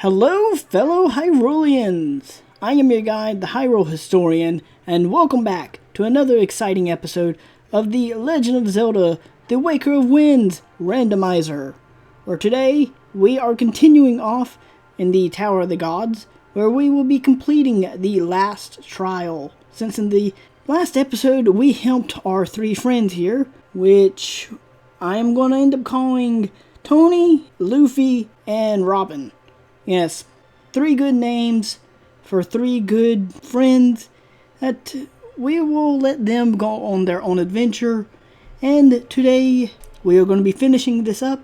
Hello, fellow Hyruleians! I am your guide, the Hyrule Historian, and welcome back to another exciting episode of the Legend of Zelda, the Waker of Winds Randomizer, where today we are continuing off in the Tower of the Gods, where we will be completing the last trial. Since in the last episode we helped our three friends here, which I am going to end up calling Tony, Luffy, and Robin. Yes, three good names for three good friends that we will let them go on their own adventure. And today we are going to be finishing this up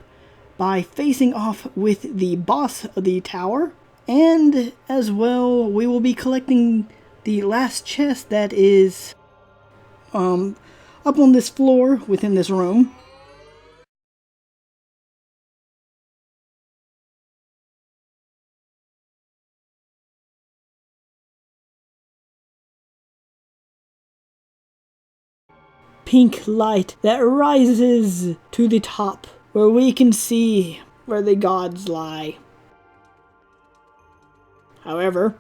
by facing off with the boss of the tower. And as well, we will be collecting the last chest that is up on this floor within this room. Pink light that rises to the top, where we can see where the gods lie. However,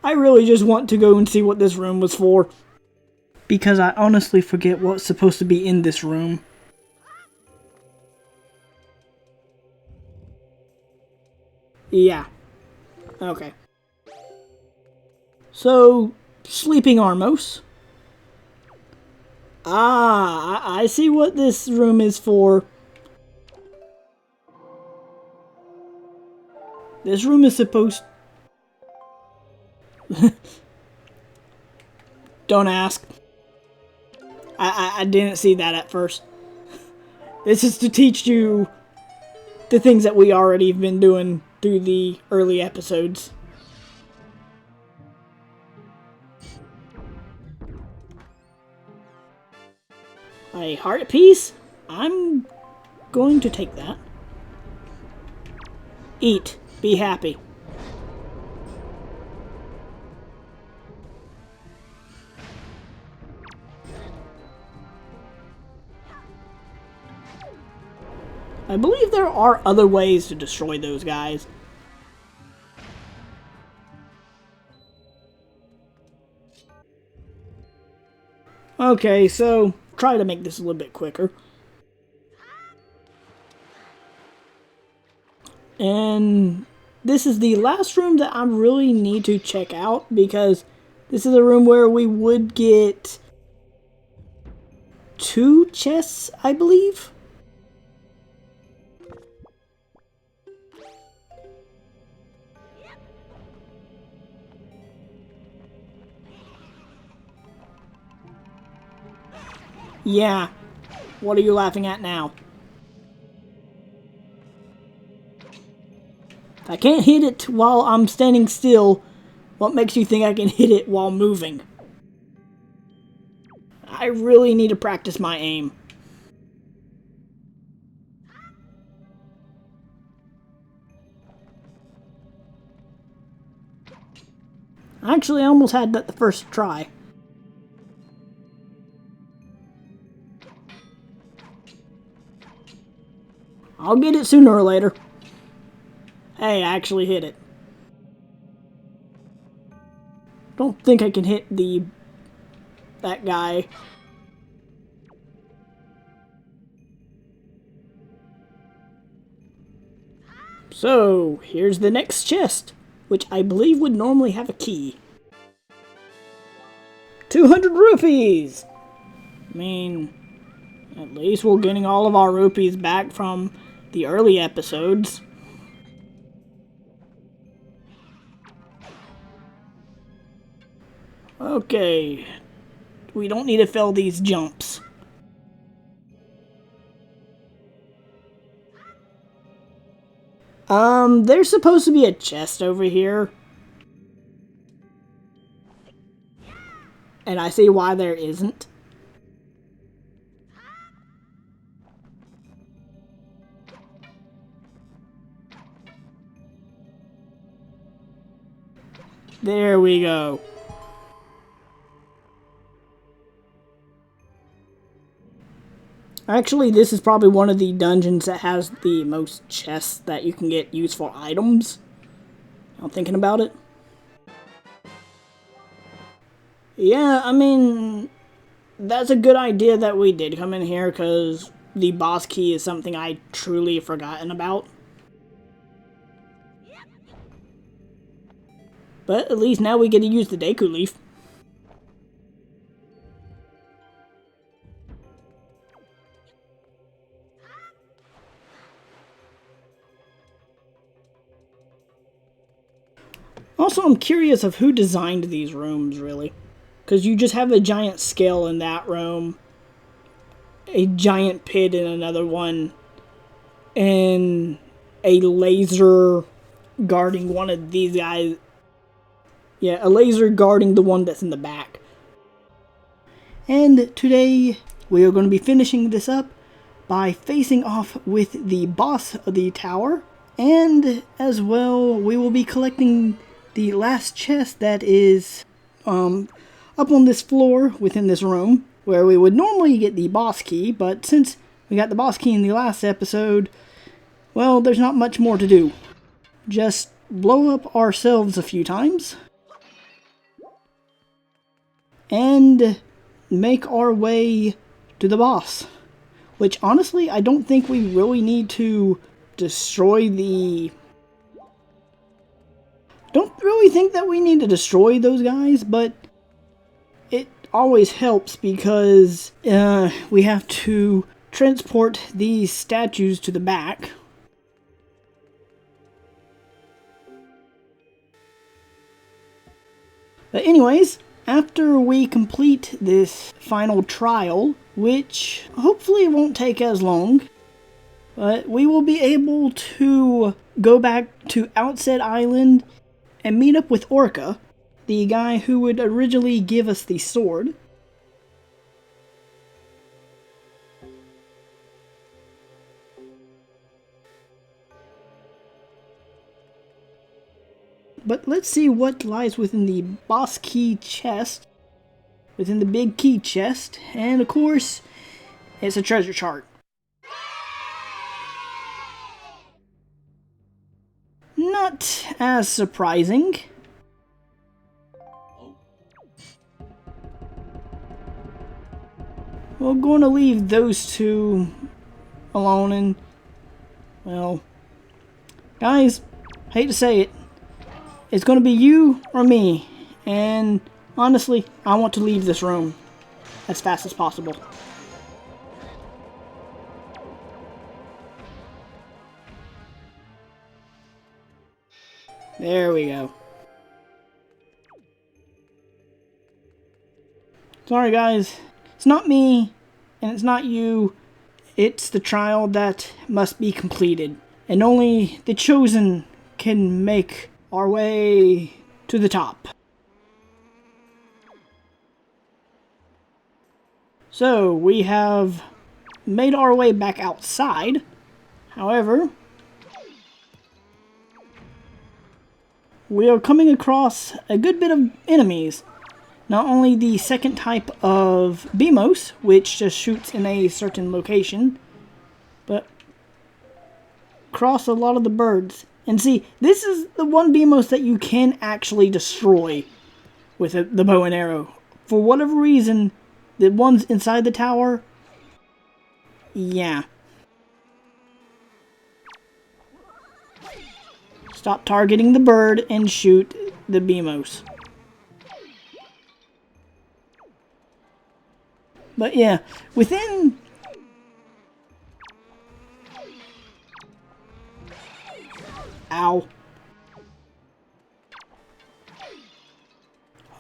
I really just want to go and see what this room was for, because I honestly forget what's supposed to be in this room. Yeah. Okay. So, Sleeping Armos. I see what this room is for. This room is supposed... Don't ask. I didn't see that at first. This is to teach you the things that we already have been doing through the early episodes. A heart piece? I'm going to take that. Eat. Be happy. I believe there are other ways to destroy those guys. Okay, so try to make this a little bit quicker. And this is the last room that I really need to check out, because this is a room where we would get 2 chests, I believe. Yeah. What are you laughing at now? If I can't hit it while I'm standing still, what makes you think I can hit it while moving? I really need to practice my aim. Actually, I almost had that the first try. I'll get it sooner or later. Hey, I actually hit it. Don't think I can hit that guy. So, here's the next chest, which I believe would normally have a key. 200 rupees! I mean, at least we're getting all of our rupees back from the early episodes. Okay, we don't need to fill these jumps. There's supposed to be a chest over here. And I see why there isn't. There we go. Actually, this is probably one of the dungeons that has the most chests that you can get useful items. I'm thinking about it. Yeah, I mean, that's a good idea that we did come in here, because the boss key is something I truly forgotten about. But at least now we get to use the Deku Leaf. Also, I'm curious of who designed these rooms, really. Because you just have a giant scale in that room, a giant pit in another one, and a laser guarding one of these guys. Yeah, a laser guarding the one that's in the back. And today, we are going to be finishing this up by facing off with the boss of the tower. And as well, we will be collecting the last chest that is up on this floor within this room, where we would normally get the boss key, but since we got the boss key in the last episode, well, there's not much more to do. Just blow up ourselves a few times and make our way to the boss. Which, honestly, I don't think we really need to destroy the... Don't really think that we need to destroy those guys, but it always helps because we have to transport these statues to the back. But anyways, after we complete this final trial, which hopefully won't take as long, but we will be able to go back to Outset Island and meet up with Orca, the guy who would originally give us the sword. But let's see what lies within the boss key chest, within the big key chest, and of course, it's a treasure chart. Not as surprising. We're going to leave those two alone, and, well, guys, hate to say it, it's going to be you or me, and honestly, I want to leave this room as fast as possible. There we go. Sorry guys, it's not me, and it's not you, it's the trial that must be completed, and only the chosen can make our way to the top. So, we have made our way back outside. However, we are coming across a good bit of enemies. Not only the second type of Beamos, which just shoots in a certain location, but across a lot of the birds. And see, this is the one Beamos that you can actually destroy with the bow and arrow. For whatever reason, the ones inside the tower, yeah. Stop targeting the bird and shoot the Beamos. But yeah, within... Ow.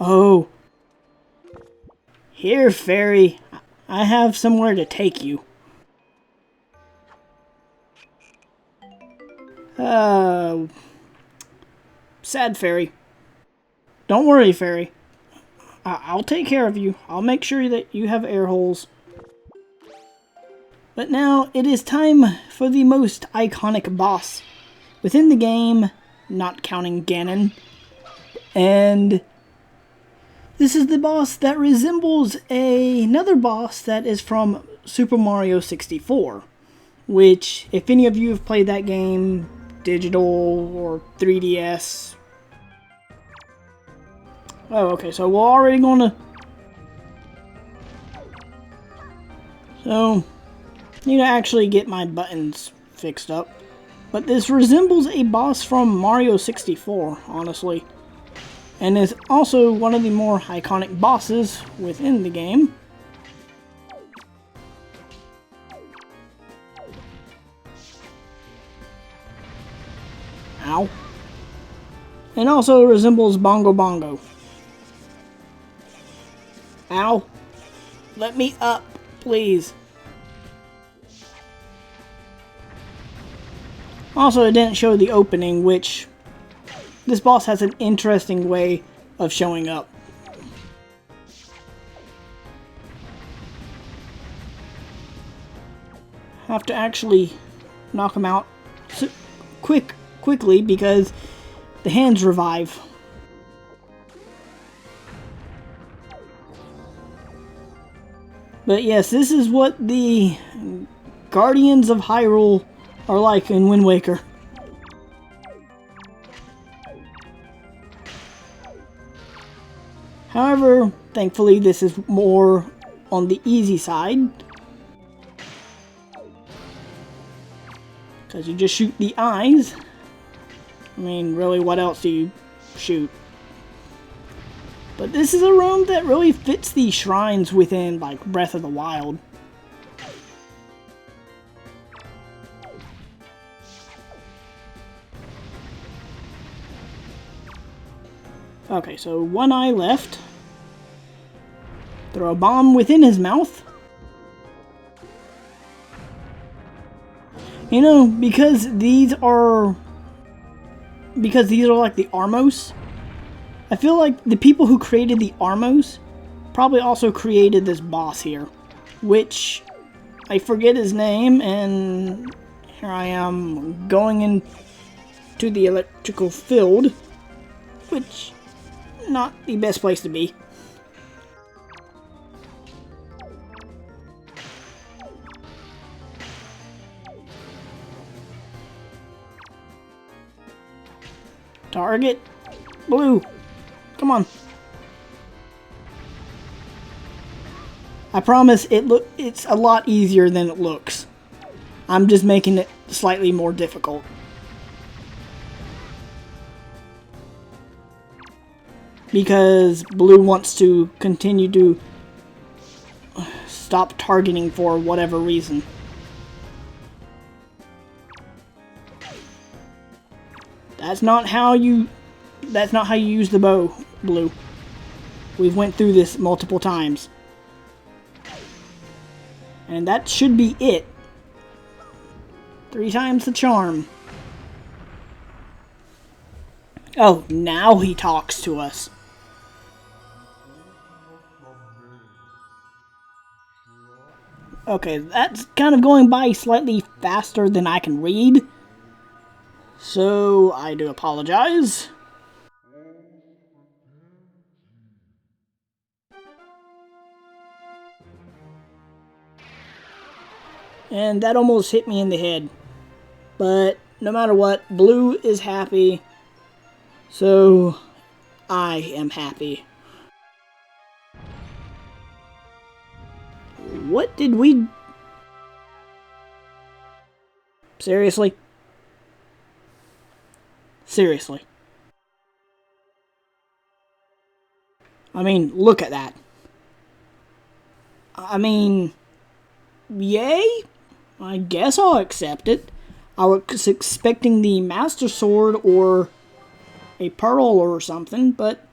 Oh. Here, fairy. I have somewhere to take you. Sad fairy. Don't worry, fairy. I'll take care of you. I'll make sure that you have air holes. But now it is time for the most iconic boss within the game, not counting Ganon. And this is the boss that resembles another boss that is from Super Mario 64, which, if any of you have played that game, digital or 3DS... Oh, okay, so we're already gonna... So, need to actually get my buttons fixed up. But this resembles a boss from Mario 64, honestly. And is also one of the more iconic bosses within the game. Ow. And also resembles Bongo Bongo. Ow. Let me up, please. Also, it didn't show the opening, which this boss has an interesting way of showing up. Have to actually knock him out quickly because the hands revive. But yes, this is what the Guardians of Hyrule are like in Wind Waker. However, thankfully this is more on the easy side. Because you just shoot the eyes. I mean, really, what else do you shoot? But this is a room that really fits the shrines within, like, Breath of the Wild. Okay, so one eye left. Throw a bomb within his mouth. You know, because these are like the Armos, I feel like the people who created the Armos probably also created this boss here, which I forget his name, and here I am going into the electrical field, which not the best place to be. Target blue. Come on. I promise it's a lot easier than it looks. I'm just making it slightly more difficult. Because blue wants to continue to stop targeting for whatever reason. That's not how you use the bow, blue. We've went through this multiple times. And that should be it. 3 times the charm. Oh, now he talks to us. Okay, that's kind of going by slightly faster than I can read. So, I do apologize. And that almost hit me in the head. But, no matter what, blue is happy. So, I am happy. What did we... Seriously? Seriously. I mean, look at that. I mean, yay? I guess I'll accept it. I was expecting the Master Sword or a Pearl or something, but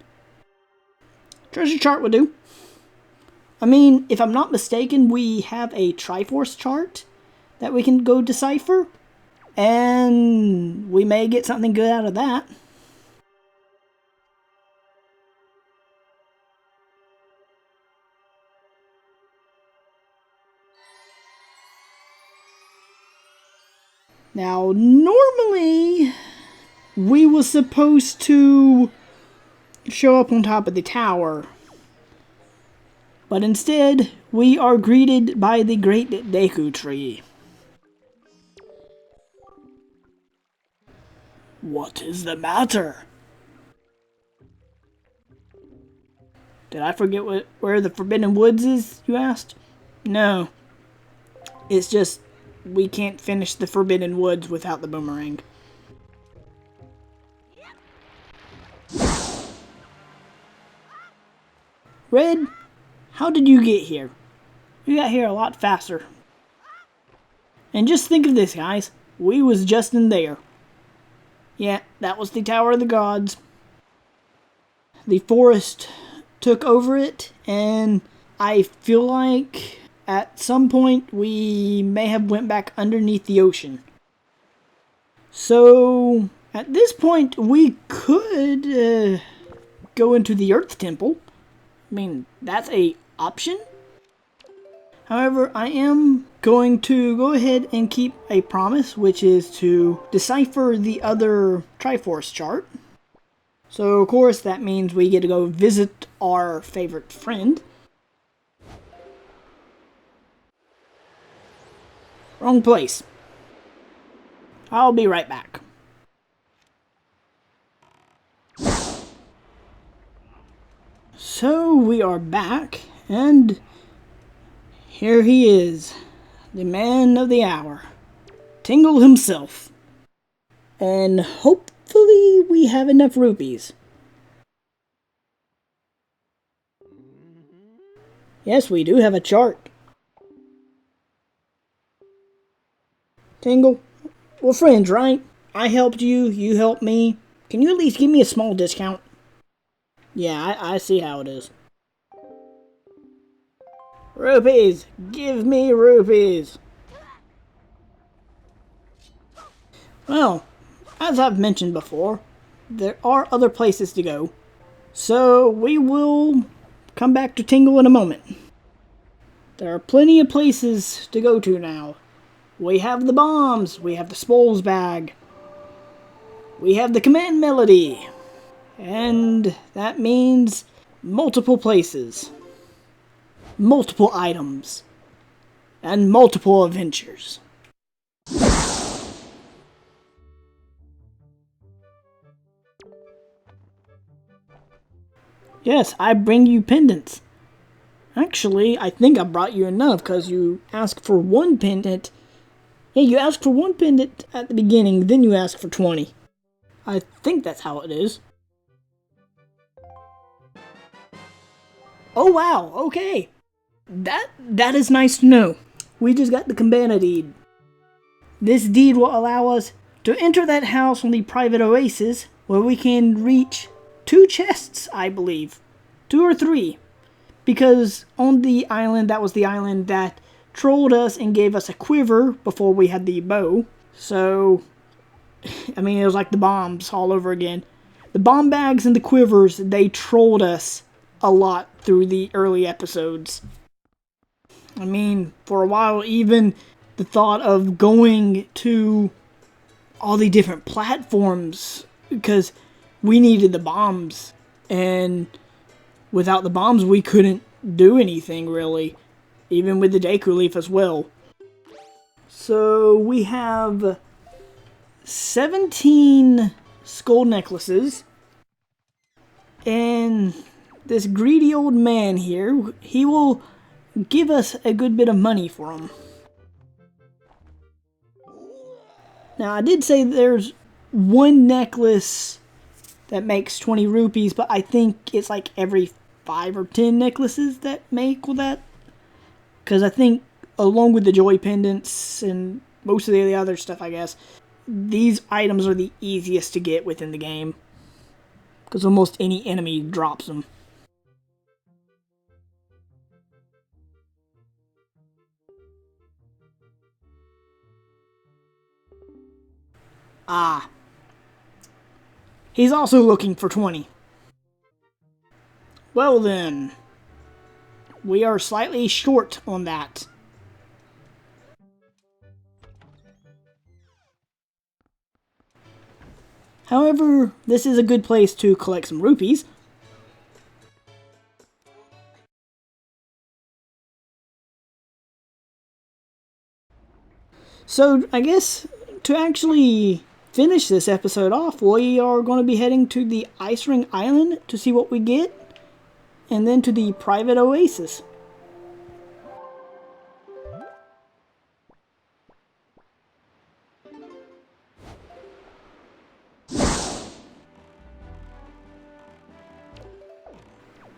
treasure chart would do. I mean, if I'm not mistaken, we have a Triforce chart that we can go decipher, and we may get something good out of that. Now, normally, we were supposed to show up on top of the tower. But instead, we are greeted by the great Deku Tree. What is the matter? Did I forget where the Forbidden Woods is, you asked? No. It's just, we can't finish the Forbidden Woods without the boomerang. Red, how did you get here? You got here a lot faster. And just think of this, guys. We was just in there. Yeah, that was the Tower of the Gods. The forest took over it, and I feel like at some point we may have went back underneath the ocean. So at this point we could go into the Earth Temple. I mean, that's a option. However, I am going to go ahead and keep a promise, which is to decipher the other Triforce chart. So, of course, that means we get to go visit our favorite friend. Wrong place. I'll be right back. So, we are back, and here he is, the man of the hour, Tingle himself. And hopefully we have enough rupees. Yes, we do have a chart. Tingle, we're friends, right? I helped you, you helped me. Can you at least give me a small discount? Yeah, I see how it is. Rupees! Give me rupees! Well, as I've mentioned before, there are other places to go. So we will come back to Tingle in a moment. There are plenty of places to go to now. We have the bombs, we have the Spoils bag, we have the command melody, and that means multiple places, multiple items, and multiple adventures. Yes, I bring you pendants. Actually, I think I brought you enough because you asked for one pendant. Yeah, you asked for one pendant at the beginning, then you asked for 20. I think that's how it is. Oh wow, okay. That is nice to know. We just got the Cabana deed. This deed will allow us to enter that house on the private oasis where we can reach 2 chests, I believe. 2 or 3. Because on the island, that was the island that trolled us and gave us a quiver before we had the bow. So, I mean, it was like the bombs all over again. The bomb bags and the quivers, they trolled us a lot through the early episodes. I mean, for a while, even the thought of going to all the different platforms, because we needed the bombs, and without the bombs, we couldn't do anything, really. Even with the Deku Leaf as well. So, we have 17 skull necklaces. And this greedy old man here, he will give us a good bit of money for them. Now, I did say there's one necklace that makes 20 rupees, but I think it's like every 5 or 10 necklaces that may equal that. Because I think, along with the joy pendants and most of the other stuff, I guess, these items are the easiest to get within the game. Because almost any enemy drops them. Ah. He's also looking for 20. Well then. We are slightly short on that. However, this is a good place to collect some rupees. So I guess to actually finish this episode off, we are going to be heading to the Ice Ring Island to see what we get, and then to the private oasis.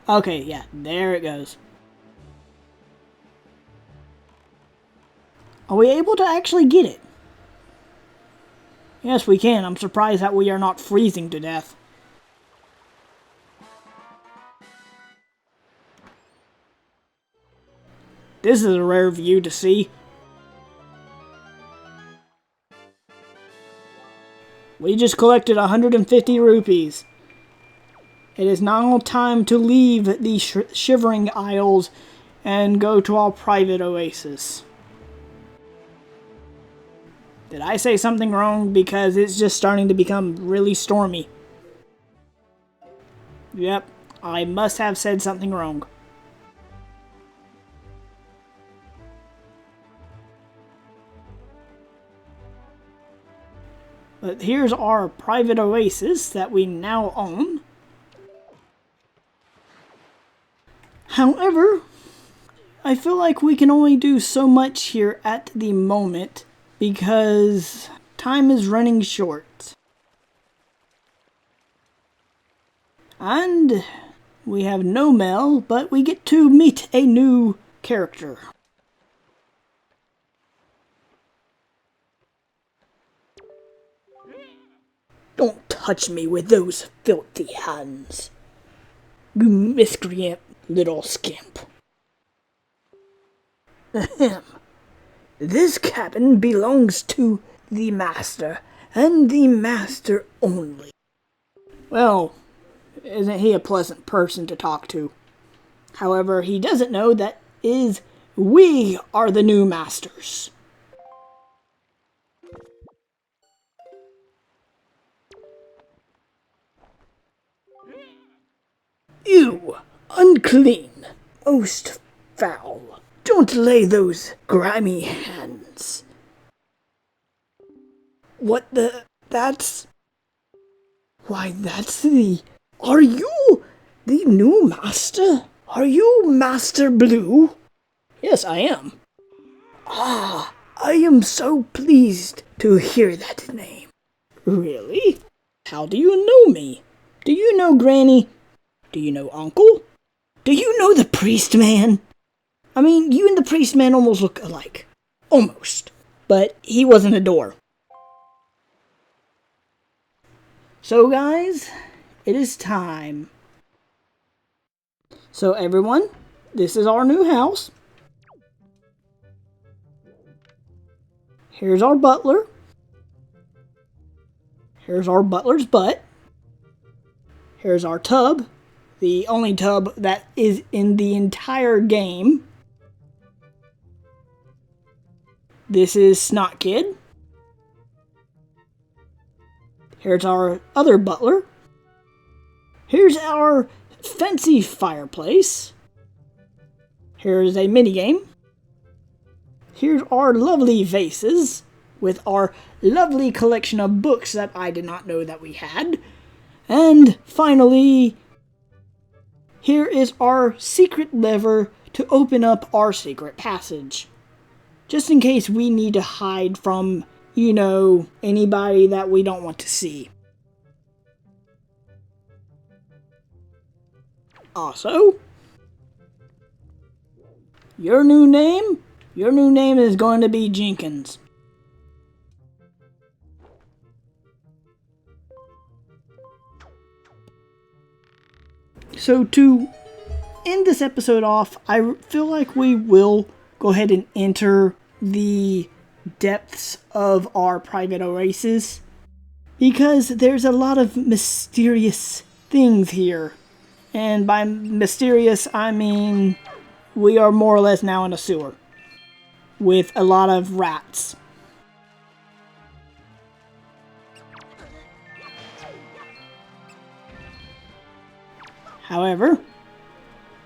Okay, yeah, there it goes. Are we able to actually get it? Yes, we can. I'm surprised that we are not freezing to death. This is a rare view to see. We just collected 150 rupees. It is now time to leave the Shivering Isles and go to our private oasis. Did I say something wrong? Because it's just starting to become really stormy. Yep, I must have said something wrong. But here's our private oasis that we now own. However, I feel like we can only do so much here at the moment because time is running short. And we have no mail, but we get to meet a new character. Don't touch me with those filthy hands, you miscreant little skimp. Ahem. This cabin belongs to the master, and the master only. Well, isn't he a pleasant person to talk to? However, he doesn't know that we are the new masters. You, unclean, most foul. Don't lay those grimy hands. What the... Why, that's the... Are you the new master? Are you Master Blue? Yes, I am. Ah, I am so pleased to hear that name. Really? How do you know me? Do you know Granny? Do you know Uncle? Do you know the priest man? I mean, you and the priest man almost look alike. Almost. But he wasn't a door. So guys, it is time. So everyone, this is our new house. Here's our butler. Here's our butler's butt. Here's our tub. The only tub that is in the entire game. This is Snot Kid. Here's our other butler. Here's our fancy fireplace. Here's a minigame. Here's our lovely vases with our lovely collection of books that I did not know that we had. And finally, here is our secret lever to open up our secret passage. Just in case we need to hide from, you know, anybody that we don't want to see. Also, your new name is going to be Jenkins. So to end this episode off, I feel like we will go ahead and enter the depths of our private oasis, because there's a lot of mysterious things here. And by mysterious, I mean we are more or less now in a sewer with a lot of rats. However,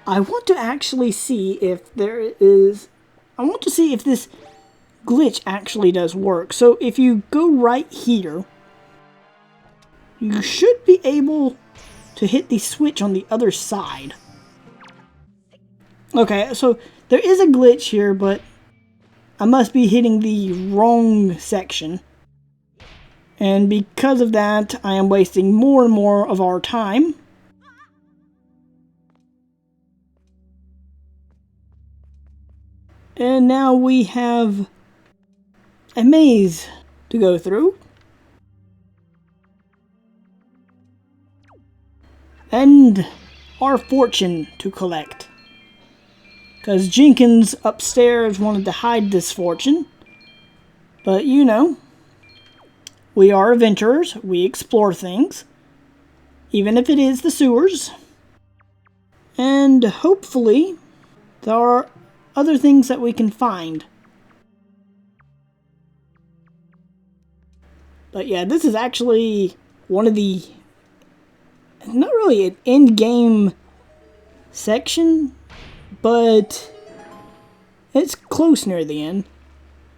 I want to actually see if there is... I want to see if this glitch actually does work. So if you go right here, you should be able to hit the switch on the other side. Okay, so there is a glitch here, but I must be hitting the wrong section. And because of that, I am wasting more and more of our time. And now we have a maze to go through. And our fortune to collect. Because Jenkins upstairs wanted to hide this fortune. But you know, we are adventurers. We explore things. Even if it is the sewers. And hopefully there are other things that we can find. But yeah, this is actually one of the, not really an end-game section, but it's close near the end.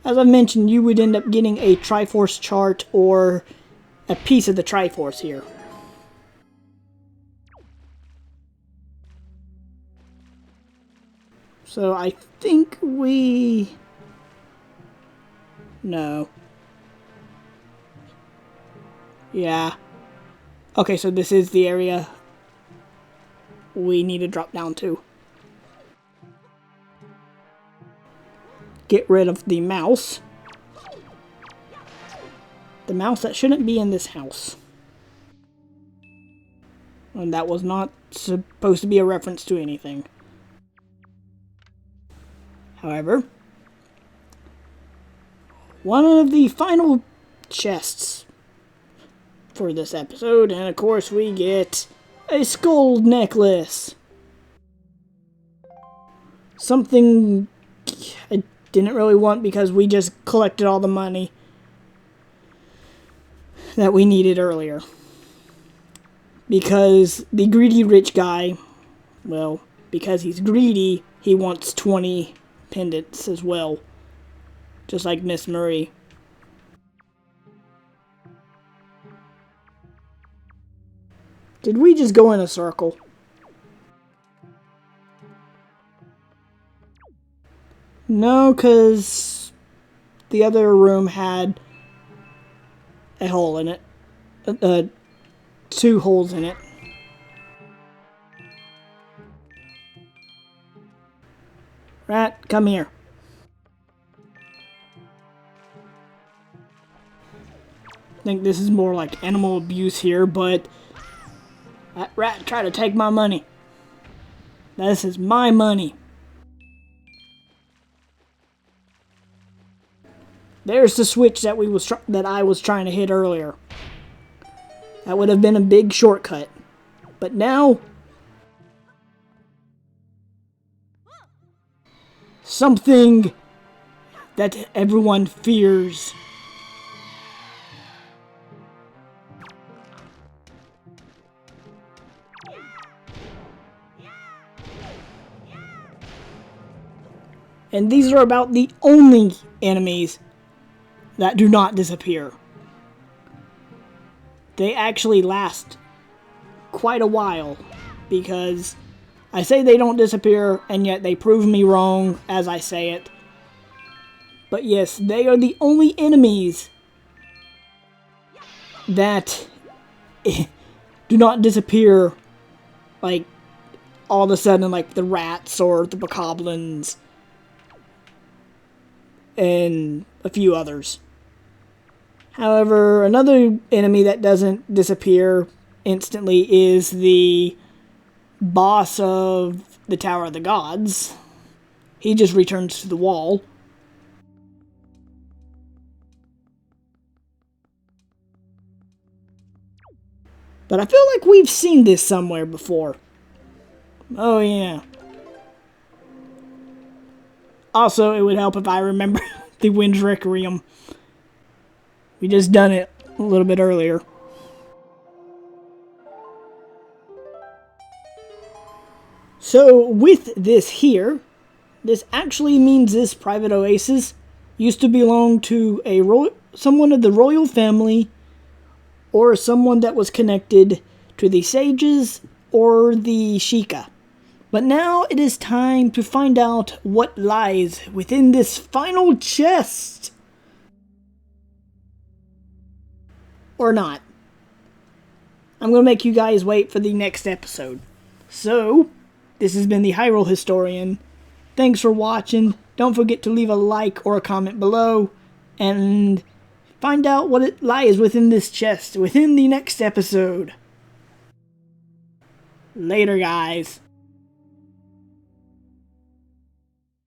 As I mentioned, you would end up getting a Triforce chart or a piece of the Triforce here. So I think we... No. Yeah. Okay, so this is the area we need to drop down to. Get rid of the mouse. The mouse that shouldn't be in this house. And that was not supposed to be a reference to anything. However, one of the final chests for this episode, and of course we get a skull necklace. Something I didn't really want because we just collected all the money that we needed earlier. Because the greedy rich guy, well, because he's greedy, he wants 20 pendants as well. Just like Miss Murray. Did we just go in a circle? No, because the other room had a hole in it. 2 holes in it. Rat, come here. I think this is more like animal abuse here, but that rat tried to take my money. This is my money. There's the switch that I was trying to hit earlier. That would have been a big shortcut. But now, something that everyone fears. And these are about the only enemies that do not disappear. They actually last quite a while, because I say they don't disappear, and yet they prove me wrong as I say it. But yes, they are the only enemies that do not disappear, like, all of a sudden, like the rats or the bokoblins and a few others. However, another enemy that doesn't disappear instantly is the boss of the Tower of the Gods. He just returns to the wall. But I feel like we've seen this somewhere before. Oh yeah. Also, it would help if I remember the Wind Requiem. We just done it a little bit earlier. So, with this here, this actually means this private oasis used to belong to someone of the royal family, or someone that was connected to the sages or the Sheikah. But now it is time to find out what lies within this final chest. Or not. I'm going to make you guys wait for the next episode. So, this has been the Hyrule Historian. Thanks for watching. Don't forget to leave a like or a comment below. And find out what it lies within this chest within the next episode. Later, guys.